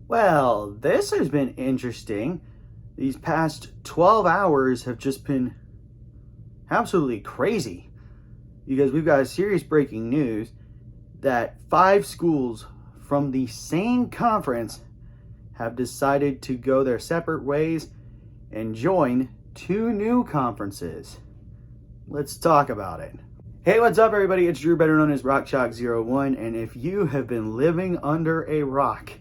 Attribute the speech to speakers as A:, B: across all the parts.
A: Well, this has been interesting. These past 12 hours have just been absolutely crazy because we've got serious breaking news that 5 schools from the same conference have decided to go their separate ways and join 2 new conferences. Let's talk about it. Hey, what's up, everybody? It's Drew, better known as RockChalk01, and if you have been living under a rock,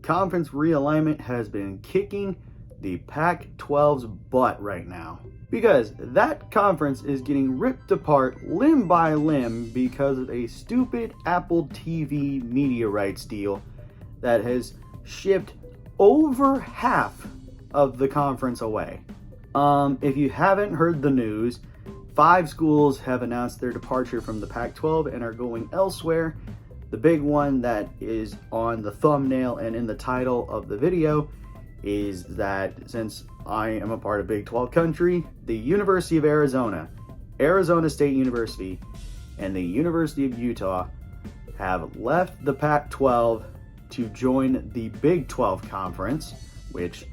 A: conference realignment has been kicking the Pac-12's butt right now, because that conference is getting ripped apart limb by limb because of a stupid Apple TV media rights deal that has shipped over half of the conference away. If you haven't heard the news, 5 schools have announced their departure from the Pac-12 and are going elsewhere. The big one that is on the thumbnail and in the title of the video is that since I am a part of Big 12 country, the University of Arizona, Arizona State University, and the University of Utah have left the Pac-12 to join the Big 12 conference, which,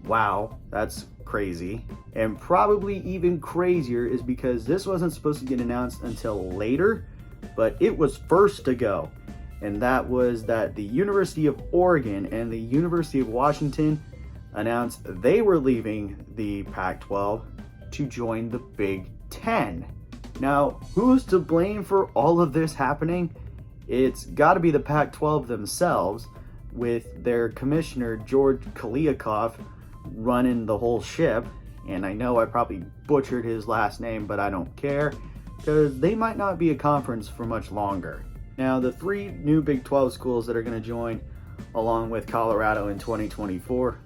A: wow, that's crazy. And probably even crazier is because this wasn't supposed to get announced until later, but it was first to go. And that was that the University of Oregon and the University of Washington announced they were leaving the Pac-12 to join the Big 10. Now, who's to blame for all of this happening? It's got to be the Pac-12 themselves, with their commissioner, George Kliavkoff, running the whole ship. And I know I probably butchered his last name, but I don't care, because they might not be a conference for much longer. Now, the 3 new Big 12 schools that are going to join, along with Colorado in 2024,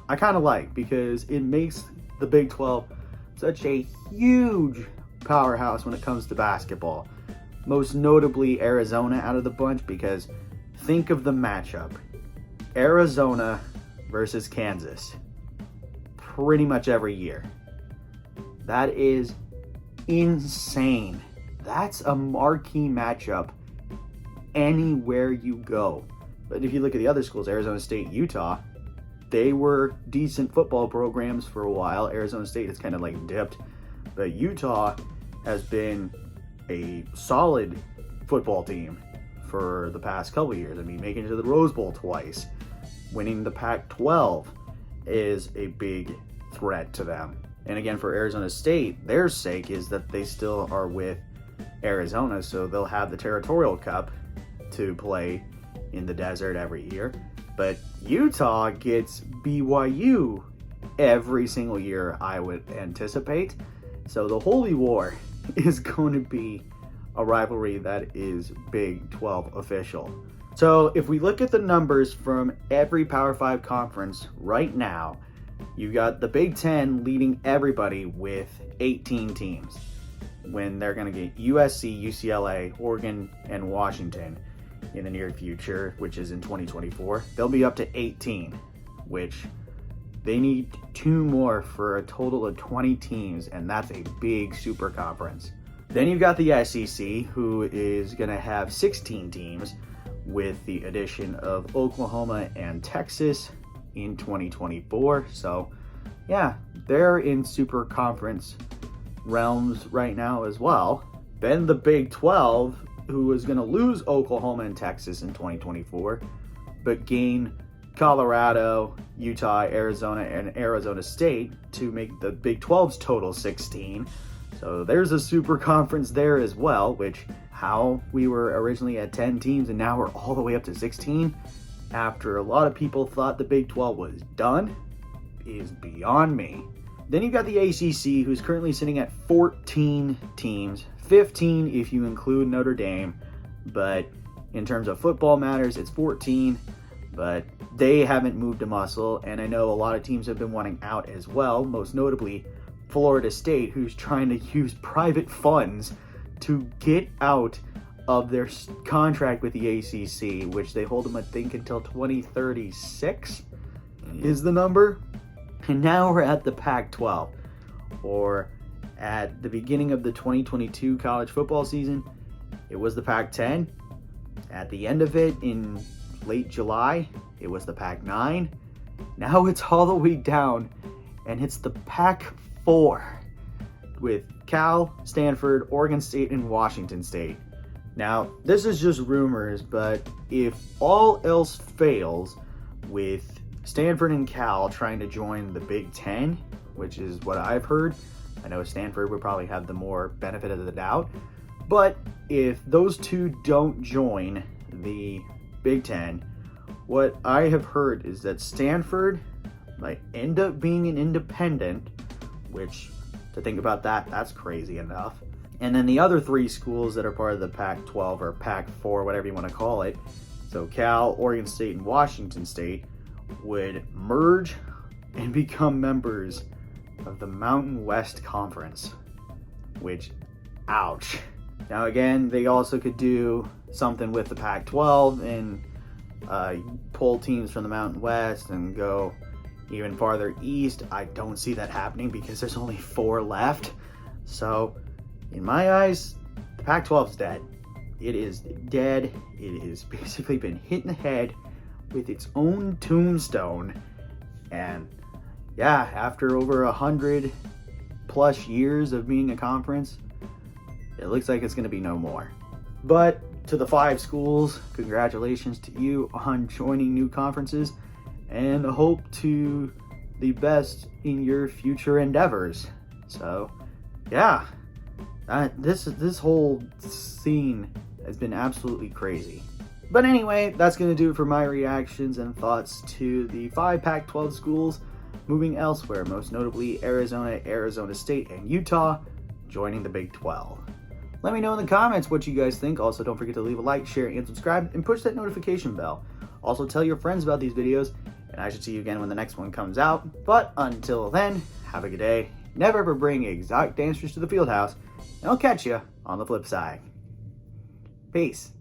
A: I kind of like, because it makes the Big 12 such a huge powerhouse when it comes to basketball. Most notably Arizona out of the bunch, because think of the matchup. Arizona versus Kansas. Pretty much every year. That is insane. That's a marquee matchup anywhere you go. But if you look at the other schools, Arizona State, Utah, they were decent football programs for a while. Arizona State has kind of like dipped, but Utah has been a solid football team for the past couple of years. I mean, making it to the Rose Bowl twice, winning the Pac-12 is a big threat to them. And again, for Arizona State, their sake is that they still are with Arizona, so they'll have the Territorial Cup to play in the desert every year. But Utah gets BYU every single year, I would anticipate. So the Holy War is going to be a rivalry that is Big 12 official. So if we look at the numbers from every Power 5 conference right now, you got the Big 10 leading everybody with 18 teams, when they're going to get USC, UCLA, Oregon, and Washington in the near future, which is in 2024. They'll be up to 18, which they need 2 more for a total of 20 teams, and that's a big super conference. Then you've got the SEC, who is going to have 16 teams, with the addition of Oklahoma and Texas in 2024. So yeah, they're in super conference realms right now as well. Then the Big 12, who is going to lose Oklahoma and Texas in 2024, but gain Colorado, Utah, Arizona, and Arizona State to make the Big 12's total 16. So there's a super conference there as well, which how we were originally at 10 teams and now we're all the way up to 16 after a lot of people thought the Big 12 was done is beyond me. Then you've got the ACC, who's currently sitting at 14 teams, 15 if you include Notre Dame, but in terms of football matters, it's 14, but they haven't moved a muscle, and I know a lot of teams have been wanting out as well, most notably Florida State, who's trying to use private funds to get out of their contract with the ACC, which they hold them, I think, until 2036 is the number. And now we're at the Pac-12, or at the beginning of the 2022 college football season, it was the Pac-10. At the end of it in late July, it was the Pac-9. Now it's all the way down, and it's the Pac-4 with Cal, Stanford, Oregon State, and Washington State. Now, this is just rumors, but if all else fails with Stanford and Cal trying to join the Big Ten, which is what I've heard, I know Stanford would probably have the more benefit of the doubt, but if those two don't join the Big Ten, what I have heard is that Stanford might end up being an independent, which, to think about that, that's crazy enough. And then the other three schools that are part of the Pac-12 or Pac-4, whatever you want to call it, so Cal, Oregon State, and Washington State, would merge and become members of the Mountain West Conference, which, ouch. Now again, they also could do something with the Pac-12 and pull teams from the Mountain West and go even farther east. I don't see that happening because there's only 4 left. So in my eyes, the Pac-12 is dead. It is dead. It has basically been hit in the head with its own tombstone. And yeah, after over 100+ years of being a conference, it looks like it's going to be no more. But to the 5 schools, congratulations to you on joining new conferences, and hope to the best in your future endeavors. So yeah, this whole scene has been absolutely crazy. But anyway, that's going to do it for my reactions and thoughts to the 5 Pac-12 schools moving elsewhere, most notably Arizona, Arizona State, and Utah joining the Big 12. Let me know in the comments what you guys think. Also, don't forget to leave a like, share, and subscribe, and push that notification bell. Also, tell your friends about these videos, and I should see you again when the next one comes out. But until then, have a good day. Never ever bring exotic dancers to the field house, and I'll catch you on the flip side. Peace.